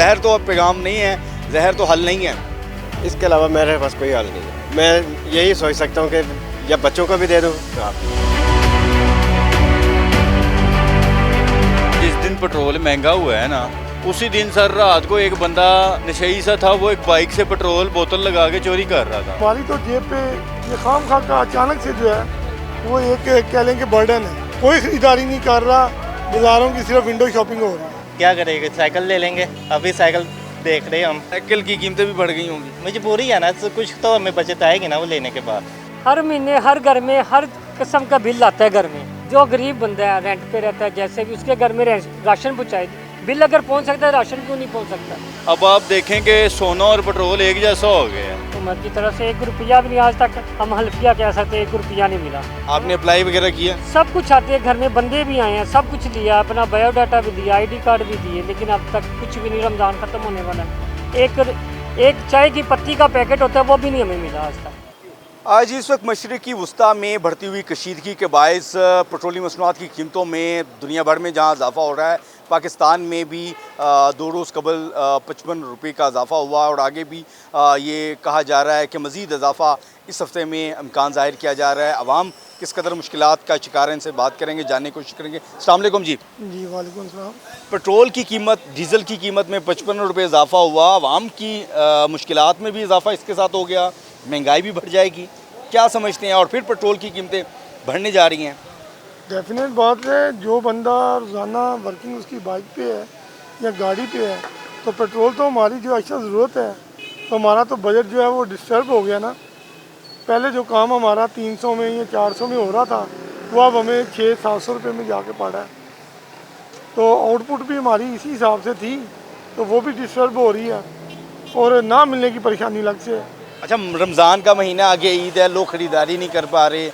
जहर तो अब पैगाम नहीं है, जहर तो हल नहीं है। इसके अलावा मेरे पास कोई हल नहीं है। मैं यही सोच सकता हूँ कि या बच्चों को भी दे दूँ तो आप। जिस दिन पेट्रोल महंगा हुआ है ना, उसी दिन सर रात को एक बंदा नशेई सा था, वो एक बाइक से पेट्रोल बोतल लगा के चोरी कर रहा था। हमारी तो जेब पे ये खाम खा का अचानक से जो है वो एक कह लें कि बर्डन है। कोई खरीदारी नहीं कर रहा, बाजारों की सिर्फ विंडो शॉपिंग हो रही है। क्या करेंगे, साइकिल ले लेंगे। अभी साइकिल देख रहे हैं हम। साइकिल की कीमतें भी बढ़ गई होंगी। मजबूरी है ना, तो कुछ तो हमें बचत आएगी ना वो लेने के बाद। हर महीने हर घर में हर किस्म का बिल आता है घर में। जो गरीब बंदा है रेंट पे रहता है, जैसे भी उसके घर में राशन पहुँचाए, बिल अगर पहुँच सकता है राशन क्यों नहीं पहुँच सकता। अब आप देखेंगे सोना और पेट्रोल एक जैसा हो गया है। हुकूमत की तरफ से 1 रुपया भी नहीं आज तक हम हल्फिया कह सकते, 1 रुपया नहीं मिला। आपने अप्लाई वगैरह किया? सब कुछ आते हैं, घर में बंदे भी आए हैं, सब कुछ लिया, अपना बायोडाटा भी दिया, ID कार्ड भी दिए, लेकिन अब तक कुछ भी नहीं। रमज़ान ख़त्म होने वाला है, एक चाय की पत्ती का पैकेट होता है वो भी नहीं हमें मिला आज तक। आज इस वक्त मशरक़ी वस्ता में बढ़ती हुई कशीदगी के बायस पेट्रोलियम मसनूआत की कीमतों में दुनिया भर में जहाँ इजाफ़ा हो रहा है, पाकिस्तान में भी 2 रोज़ कबल 55 रुपये का इजाफ़ा हुआ और आगे भी ये कहा जा रहा है कि मज़ीद इजाफ़ा इस हफ्ते में इम्कान ज़ाहिर किया जा रहा है। अवाम किस कदर मुश्किलात का शिकार है, इनसे बात करेंगे, जानने की कोशिश करेंगे। अस्सलाम वालेकुम जी। जी वालेकुम सलाम। पेट्रोल की कीमत, डीज़ल की कीमत में 55 रुपये इजाफ़ा हुआ, अवाम की मुश्किलात में भी इजाफ़ा इसके साथ हो गया, महंगाई भी बढ़ जाएगी, क्या समझते हैं? और फिर पेट्रोल की कीमतें बढ़ने जा रही हैं। डेफिनेट बात है, जो बंदा रोज़ाना वर्किंग उसकी बाइक पे है या गाड़ी पे है तो पेट्रोल तो हमारी जो अच्छा ज़रूरत है, तो हमारा तो बजट जो है वो डिस्टर्ब हो गया ना। पहले जो काम हमारा 300 में या 400 में हो रहा था वो अब हमें 600-700 रुपये में जाके पड़ा है। तो आउटपुट भी हमारी इसी हिसाब से थी, तो वो भी डिस्टर्ब हो रही है और ना मिलने की परेशानी अलग से है। अच्छा, रमज़ान का महीना आगे, ईद है, लोग ख़रीदारी नहीं कर पा रहे,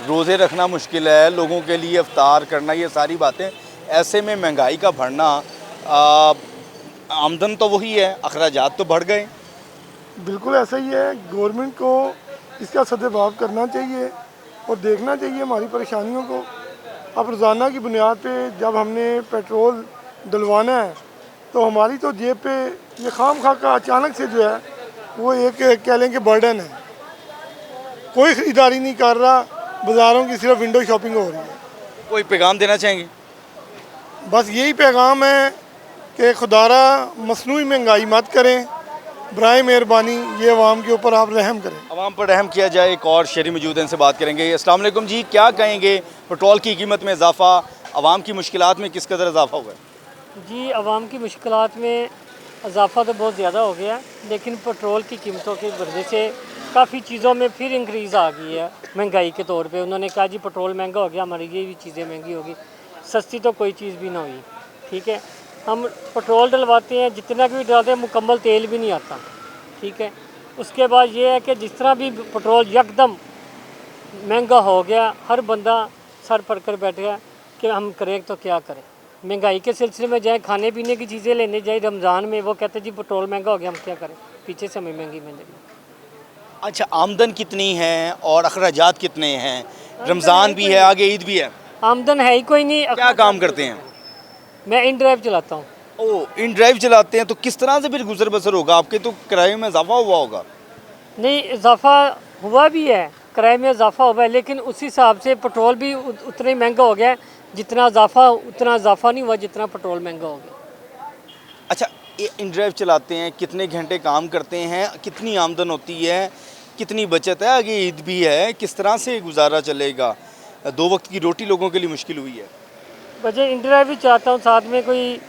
रोज़े रखना मुश्किल है, लोगों के लिए इफ्तार करना, ये सारी बातें। ऐसे में महंगाई का बढ़ना, आमदन तो वही है, अखराजात तो बढ़ गए। बिल्कुल ऐसा ही है। गवर्नमेंट को इसका सद्भाव करना चाहिए और देखना चाहिए हमारी परेशानियों को। अब रोज़ाना की बुनियाद पे जब हमने पेट्रोल डलवाना है तो हमारी तो जेब पे ये खाम खा का अचानक से जो है वो एक कह लें कि बर्डन है। कोई ख़रीदारी नहीं कर रहा, बाज़ारों की सिर्फ विंडो शॉपिंग हो रही है। कोई पैगाम देना चाहेंगे? बस यही पैगाम है कि खुदारा मसनूई महंगाई मत करें, बराए मेहरबानी ये अवाम के ऊपर आप रहम करें। अवाम पर रहम किया जाए। एक और शहरी मौजूद हैं, इनसे बात करेंगे। अस्सलाम वालेकुम जी, क्या कहेंगे, पेट्रोल की कीमत में इजाफ़ा, अवाम की मुश्किलात में किस कदर इजाफ़ा हुआ है? जी, अवाम की मुश्किलात में इजाफ़ा तो बहुत ज़्यादा हो गया, लेकिन पेट्रोल की कीमतों की वजह से काफ़ी चीज़ों में फिर इंक्रीज़ आ गई है महंगाई के तौर पे। उन्होंने कहा जी पेट्रोल महंगा हो गया, हमारी ये भी चीज़ें महंगी होगी। सस्ती तो कोई चीज़ भी ना हुई, ठीक है। हम पेट्रोल डलवाते हैं, जितना भी डालते हैं मुकम्मल तेल भी नहीं आता, ठीक है। उसके बाद ये है कि जिस तरह भी पेट्रोल यकदम महंगा हो गया, हर बंदा सर पकड़ कर बैठ गया कि हम करें तो क्या करें। महंगाई के सिलसिले में जाए, खाने पीने की चीज़ें लेने जाए रमज़ान में, वो कहते जी पेट्रोल महंगा हो गया, हम क्या करें, पीछे से हमें महंगी मिलेगी। अच्छा, आमदन कितनी है और अखराजात कितने हैं? रमज़ान भी है, आगे ईद भी है। आमदन है ही कोई नहीं। क्या काम करते हैं? मैं इन ड्राइव चलाता हूँ। ओह, इन ड्राइव चलाते हैं, तो किस तरह से फिर गुजर बसर होगा? आपके तो किराए में इजाफ़ा हुआ होगा। नहीं, इजाफ़ा हुआ भी है, किराए में इजाफ़ा हुआ है, लेकिन उस हिसाब से पेट्रोल भी उतना ही महंगा हो गया है। जितना इजाफ़ा नहीं हुआ जितना पेट्रोल महंगा हो गया। अच्छा, इन ड्राइव चलाते हैं, कितने घंटे काम करते हैं, कितनी आमदन होती है, कितनी बचत है, आगे ईद भी है, किस तरह से गुजारा चलेगा? 2 वक्त की रोटी लोगों के लिए मुश्किल हुई है। वजह इन ड्राइव भी चाहता हूँ, साथ में कोई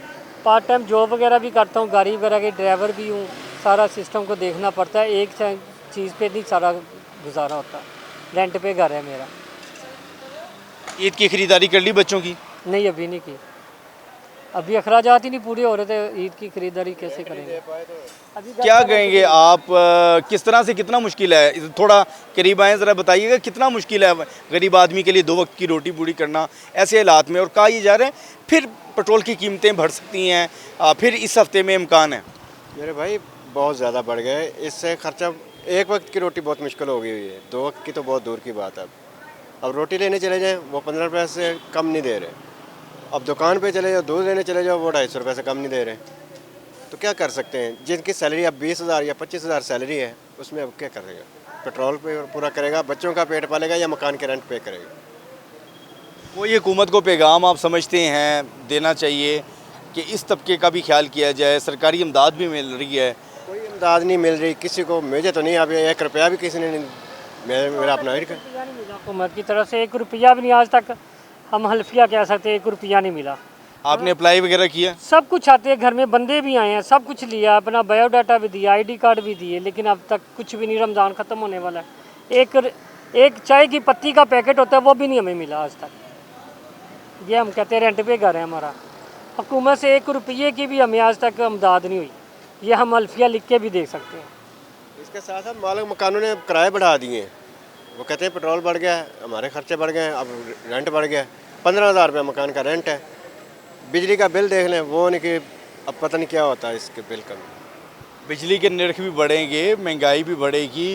पार्ट टाइम जॉब वगैरह भी करता हूँ, गाड़ी वगैरह के ड्राइवर भी हूँ। सारा सिस्टम को देखना पड़ता है, एक चीज़ पे नहीं सारा गुजारा होता। रेंट पे घर है मेरा। ईद की ख़रीदारी कर ली बच्चों की? नहीं, अभी नहीं की। अभी अखराजात ही नहीं पूरे हो रहे थे, ईद की ख़रीदारी कैसे करेंगे? क्या कहेंगे आप, किस तरह से, कितना मुश्किल है? थोड़ा करीब आए, ज़रा बताइएगा कितना मुश्किल है गरीब आदमी के लिए 2 वक्त की रोटी पूरी करना ऐसे हालात में। और कहा ये जा रहा है फिर पेट्रोल की कीमतें बढ़ सकती हैं, फिर इस हफ्ते में इम्कान है? मेरे भाई बहुत ज़्यादा बढ़ गए, इससे खर्चा 1 वक्त की रोटी बहुत मुश्किल हो गई हुई है, 2 वक्त की तो बहुत दूर की बात है। अब रोटी लेने चले जाएँ वो 15 रुपये से कम नहीं दे रहे। अब दुकान पे चले जाओ, दूध लेने चले जाओ, वो 250 रुपये से कम नहीं दे रहे। तो क्या कर सकते हैं? जिनकी सैलरी अब 20,000 या 25,000 सैलरी है, उसमें अब क्या करेगा? पेट्रोल पे पूरा करेगा, बच्चों का पेट पालेगा या मकान के रेंट पे करेगा? कोई हुकूमत को पैगाम आप समझते हैं देना चाहिए कि इस तबके का भी ख्याल किया जाए, सरकारी इमदाद भी मिल रही है? कोई इमदाद नहीं मिल रही किसी को, मुझे तो नहीं, अभी 1 रुपया भी किसी ने नहीं, मेरा अपना ही रुपया नहीं मिला हुकूमत की तरफ से, 1 रुपया भी नहीं आज तक। हम हल्फिया कह सकते हैं, 1 रुपया नहीं मिला। आपने अप्लाई वगैरह किया? सब कुछ आते हैं, घर में बंदे भी आए हैं, सब कुछ लिया, अपना बायोडाटा भी दिया, आईडी कार्ड भी दिए, लेकिन अब तक कुछ भी नहीं। रमज़ान ख़त्म होने वाला है, एक चाय की पत्ती का पैकेट होता है वो भी नहीं हमें मिला आज तक। ये हम कहते हैं रेंट पे घर है हमारा, हुकूमत से 1 रुपये की भी हमें आज तक इमदाद नहीं हुई। ये हम अल्फिया लिख के भी देख सकते हैं। इसके साथ साथ मालिक मकानों ने किराए बढ़ा दिए हैं। वो कहते हैं पेट्रोल बढ़ गया है, हमारे खर्चे बढ़ गए हैं, अब रेंट बढ़ गया है। 15,000 रुपये मकान का रेंट है। बिजली का बिल देख लें, वो नहीं कि अब पता नहीं क्या होता है इसके बिल का। बिजली के नर्ख भी बढ़ेंगे, महंगाई भी बढ़ेगी।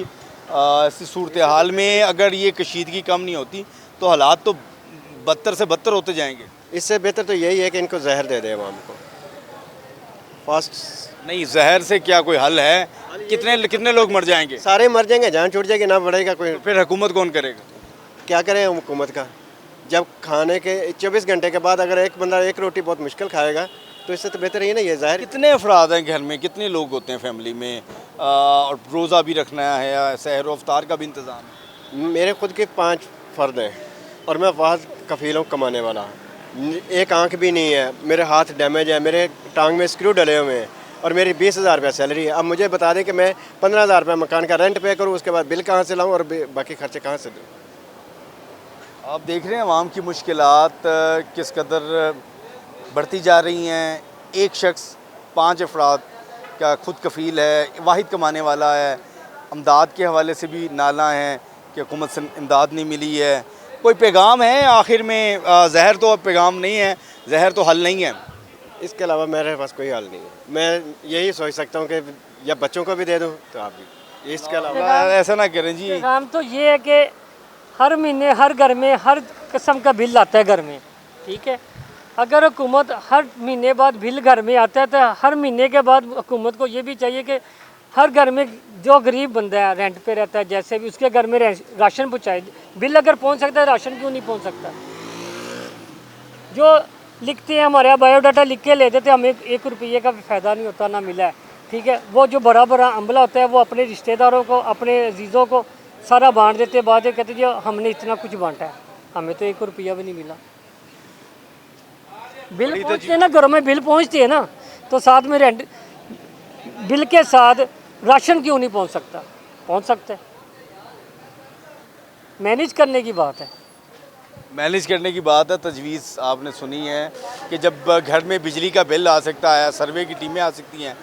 ऐसी सूरत हाल में अगर ये कशीदगी कम नहीं होती तो हालात तो बदतर से बदतर होते जाएंगे। इससे बेहतर तो यही है कि इनको जहर दे दे अवाम को फास्ट। नहीं, जहर से क्या कोई हल है? कितने लोग मर जाएंगे? सारे मर जाएंगे, जान छूट जाएगी, ना बढ़ेगा कोई। फिर हुकूमत कौन करेगा? क्या करें हुकूमत का? जब खाने के 24 घंटे के बाद अगर एक बंदा एक रोटी बहुत मुश्किल खाएगा तो इससे तो बेहतर ही ना, ये ज़ाहिर। कितने अफराद हैं घर में, कितने लोग होते हैं फैमिली में? और रोज़ा भी रखना है या सहर व अफ्तार का भी इंतज़ाम है? मेरे खुद के 5 फ़र्द हैं और मैं वाहद कफ़ील हूँ कमाने वाला। एक आंख भी नहीं है, मेरे हाथ डैमेज है, मेरे टांग में स्क्रू डले हुए हैं और मेरी 20,000 रुपये सैलरी है। अब मुझे बता दें कि मैं 15,000 रुपये मकान का रेंट पे करूँ, उसके बाद बिल कहाँ से लाऊँ और बाकी खर्चे कहाँ से दूँ? आप देख रहे हैं आवाम की मुश्किलात किस कदर बढ़ती जा रही हैं। एक शख्स 5 अफराद का खुद कफ़ील है, वाहिद कमाने वाला है। इमदाद के हवाले से भी नाला हैं कि हुकूमत से इमदाद नहीं मिली है। कोई पैगाम है आखिर में? जहर तो अब पैगाम नहीं है, जहर तो हल नहीं है। इसके अलावा मेरे पास कोई हल नहीं है। मैं यही सोच सकता हूँ कि या बच्चों को भी दे दूँ तो आप भी, इसके अलावा ऐसा ना करें जी। काम तो ये है कि हर महीने हर घर में हर किस्म का बिल आता है घर में, ठीक है। अगर हुकूमत हर महीने बाद बिल घर में आता है तो हर महीने के बाद हुकूमत को ये भी चाहिए कि हर घर में जो गरीब बंदा है रेंट पे रहता है, जैसे भी उसके घर में राशन पहुँचाए। बिल अगर पहुँच सकता है, राशन क्यों नहीं पहुँच सकता? जो लिखते हैं हमारे यहाँ बायोडाटा लिख के ले देते, हमें 1 रुपये का भी फ़ायदा नहीं होता, ना मिला है, ठीक है। वो जो बड़ा बड़ा अमला होता है वो अपने रिश्तेदारों को, अपने अजीज़ों को सारा बांट देते, बाद में कहते जी हमने इतना कुछ बांटा है, हमें तो 1 रुपया भी नहीं मिला। बिल पहुँचते हैं ना, घरों में बिल पहुँचते हैं ना, तो साथ में रेंट बिल के साथ राशन क्यों नहीं पहुँच सकता? पहुँच सकता है। मैनेज करने की बात है। मैनेज करने की बात है। तजवीज़ आपने सुनी है कि जब घर में बिजली का बिल आ सकता है, सर्वे की टीमें आ सकती हैं,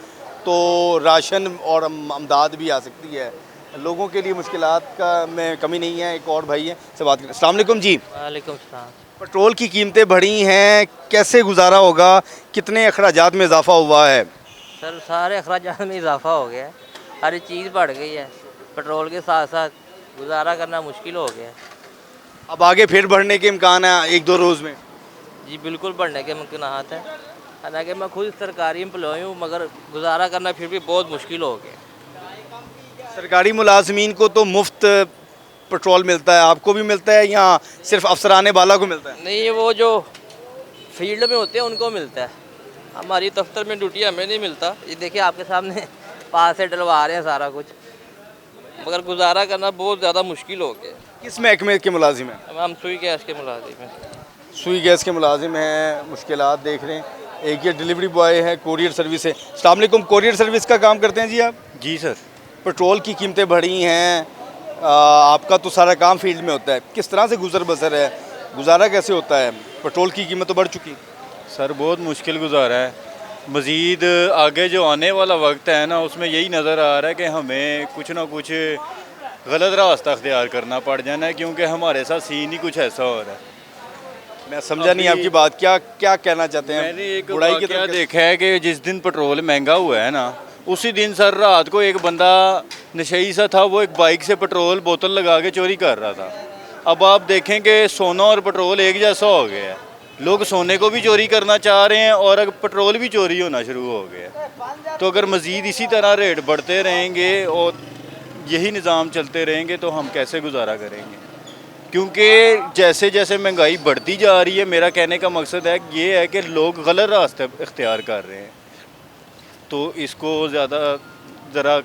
तो राशन और अमदाद भी आ सकती है। लोगों के लिए मुश्किलात का में कमी नहीं है। एक और भाई हैं, से बात करें। अस्सलाम वालेकुम जी। वालेकुम सलाम। पेट्रोल की कीमतें बढ़ी हैं, कैसे गुजारा होगा? कितने अखराजात में इजाफा हुआ है? सर सारे अखराजात में इजाफा हो गया है, हर चीज़ बढ़ गई है। पेट्रोल के साथ साथ गुजारा करना मुश्किल हो गया है। अब आगे फिर बढ़ने के इम्कान है 1-2 रोज़ में? जी बिल्कुल बढ़ने के मुमकिनात हैं। हालांकि मैं खुद सरकारी एम्प्लॉय हूँ, मगर गुजारा करना फिर भी बहुत मुश्किल हो गया। सरकारी मुलाजमीन को तो मुफ्त पेट्रोल मिलता है, आपको भी मिलता है या सिर्फ अफसरान बाला को मिलता है? नहीं, वो जो फील्ड में होते हैं उनको मिलता है, हमारी दफ्तर में ड्यूटी हमें नहीं मिलता। ये देखिए आपके सामने पास से डलवा रहे हैं सारा कुछ, मगर गुजारा करना बहुत ज़्यादा मुश्किल हो गया। किस महकमे के मुलाजिम हैं? हम सुई गैस के मुलाजिम हैं। सुई गैस के मुलाजिम हैं, मुश्किलात देख रहे हैं। एक ये डिलीवरी बॉय है, कोरियर सर्विस है। अस्सलाम वालेकुम, कोरियर सर्विस का काम करते हैं जी आप? जी सर। पेट्रोल की कीमतें बढ़ी हैं, आपका तो सारा काम फील्ड में होता है, किस तरह से गुजर बसर है, गुजारा कैसे होता है? पेट्रोल की कीमत तो बढ़ चुकी। सर बहुत मुश्किल गुजारा है। मज़ीद आगे जो आने वाला वक्त है ना, उसमें यही नज़र आ रहा है कि हमें कुछ ना कुछ गलत रास्ता अख्तियार करना पड़ जाना है, क्योंकि हमारे साथ सीन ही कुछ ऐसा हो रहा है। मैं समझा नहीं आपकी बात, क्या कहना चाहते हैं? मैंने एक बुराई की वाक़या तरफ देखा है कि जिस दिन पेट्रोल महंगा हुआ है ना, उसी दिन सर रात को एक बंदा नशेई सा था, वो एक बाइक से पेट्रोल बोतल लगा के चोरी कर रहा था। अब आप देखें कि सोना और पेट्रोल एक जैसा हो गया है। लोग सोने को भी चोरी करना चाह रहे हैं और अगर पेट्रोल भी चोरी होना शुरू हो गया। तो अगर मज़ीद इसी तरह रेट बढ़ते रहेंगे और यही निज़ाम चलते रहेंगे तो हम कैसे गुजारा करेंगे? क्योंकि जैसे जैसे महंगाई बढ़ती जा रही है, मेरा कहने का मकसद है ये है कि लोग गलत रास्ते इख्तियार कर रहे हैं। तो इसको ज़्यादा ज़रा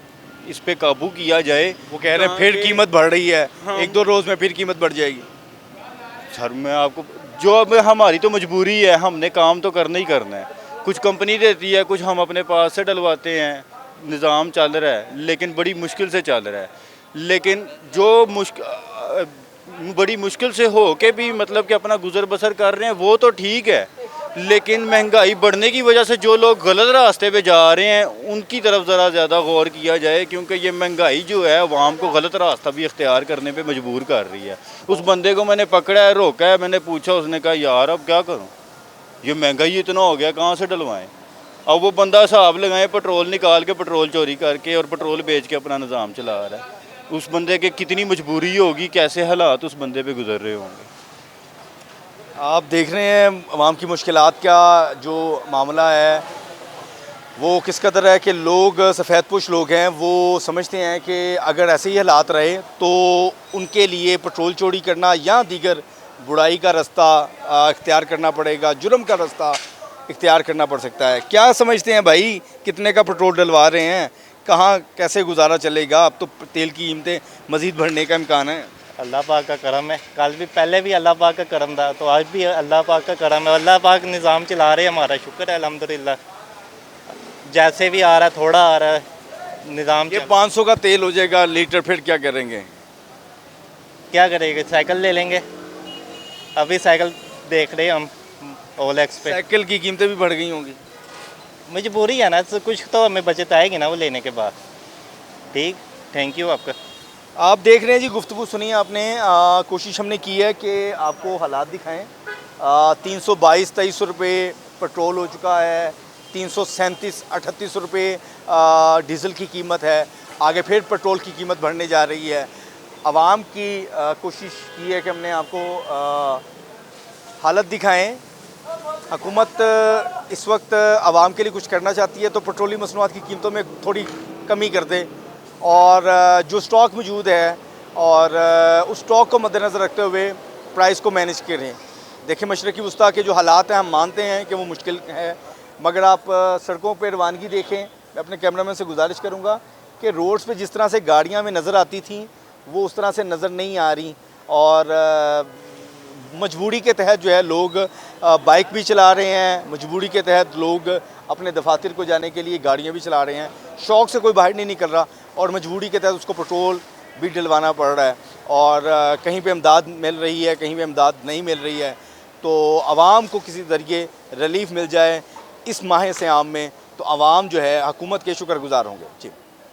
इस पे काबू किया जाए। वो कह रहे हैं फिर कीमत बढ़ रही है, हाँ। 1-2 रोज़ में फिर कीमत बढ़ जाएगी। सर मैं आपको जो अब हमारी तो मजबूरी है, हमने काम तो करना ही करना है। कुछ कंपनी देती है, कुछ हम अपने पास से डलवाते हैं, निज़ाम चल रहा है लेकिन बड़ी मुश्किल से चल रहा है। लेकिन जो बड़ी मुश्किल से हो के भी मतलब कि अपना गुजर बसर कर रहे हैं वो तो ठीक है, लेकिन महंगाई बढ़ने की वजह से जो लोग गलत रास्ते पे जा रहे हैं उनकी तरफ ज़रा ज़्यादा गौर किया जाए, क्योंकि ये महंगाई जो है अवाम को गलत रास्ता भी इख्तियार करने पे मजबूर कर रही है। उस बंदे को मैंने पकड़ा है, रोका है, मैंने पूछा, उसने कहा यार अब क्या करूं, ये महंगाई इतना हो गया कहाँ से डलवाएं। अब वो बंदा हिसाब लगाए पेट्रोल निकाल के पेट्रोल चोरी करके और पेट्रोल बेच के अपना निज़ाम चला रहा है। उस बंदे के कितनी मजबूरी होगी, कैसे हालात उस बंदे पे गुजर रहे होंगे। आप देख रहे हैं अवाम की मुश्किलात का जो मामला है वो किस कदर है कि लोग सफ़ेदपोश लोग हैं वो समझते हैं कि अगर ऐसे ही हालात रहे तो उनके लिए पेट्रोल चोरी करना या दीगर बुराई का रास्ता इख्तियार करना पड़ेगा, जुर्म का रास्ता इख्तियार करना पड़ सकता है। क्या समझते हैं भाई, कितने का पेट्रोल डलवा रहे हैं, कहाँ कैसे गुजारा चलेगा? अब तो तेल की कीमतें मज़ीद बढ़ने का इम्कान है। अल्लाह पाक का करम है, कल भी पहले भी अल्लाह पाक का करम था तो आज भी अल्लाह पाक का करम है। अल्लाह पाक निज़ाम चला रहे हैं, हमारा शुक्र है अल्हम्दुलिल्लाह। जैसे भी आ रहा है थोड़ा आ रहा है निज़ाम। ये 500 का तेल हो जाएगा लीटर, फिर क्या करेंगे? क्या करेंगे, साइकिल ले लेंगे। अभी साइकिल देख रहे हैं हम OLX पे। साइकिल की कीमतें भी बढ़ गई होंगी। मजबूरी है ना, तो कुछ तो हमें बचत आएगी ना वो लेने के बाद। ठीक, थैंक यू आपका। आप देख रहे हैं जी, गुफ्तगू सुनिए आपने। कोशिश हमने की है कि आपको हालात दिखाएं। 322-23 रुपये पेट्रोल हो चुका है, 337-38 रुपये डीज़ल की कीमत है। आगे फिर पेट्रोल की कीमत बढ़ने जा रही है। आवाम की कोशिश की है कि हमने आपको हालत दिखाएं। हुकूमत इस वक्त आवाम के लिए कुछ करना चाहती है तो पेट्रोलियम मसनूआत की कीमतों में थोड़ी कमी कर दे और जो स्टॉक मौजूद है और उस स्टॉक को मद्देनज़र रखते हुए प्राइस को मैनेज करें। देखिए मशरक़ी वस्ता के जो हालात हैं हम मानते हैं कि वो मुश्किल है, मगर आप सड़कों पर रवानगी देखें। मैं अपने कैमरामैन से गुजारिश करूँगा कि रोड्स पे जिस तरह से गाड़ियाँ में नज़र आती थीं वो उस तरह से नज़र नहीं आ रही और मजबूरी के तहत जो है लोग बाइक भी चला रहे हैं, मजबूरी के तहत लोग अपने दफातर को जाने के लिए गाड़ियाँ भी चला रहे हैं। शौक़ से कोई बाहर नहीं निकल रहा और मजबूरी के तहत उसको पेट्रोल भी डलवाना पड़ रहा है और कहीं पे इमदाद मिल रही है, कहीं पे इमदाद नहीं मिल रही है। तो आवाम को किसी ज़रिए रिलीफ मिल जाए इस माह सियाम में तो आवाम जो है हुकूमत के शुक्रगुज़ार होंगे। जी।